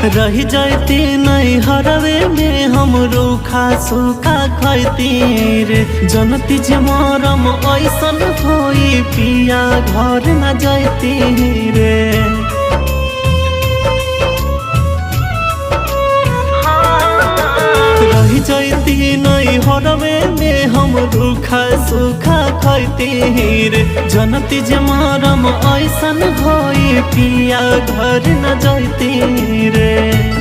रही जाती नहीं हरवे में हम रूखा सूखा खैती रे। जनती जे मरम ऐसन होई पिया घर न जाती रे। रही जाती नहीं हरवे में हम रूखा सूखा खैती रे। जनती जे मरम ऐसन होई पिया घर न जाती रे।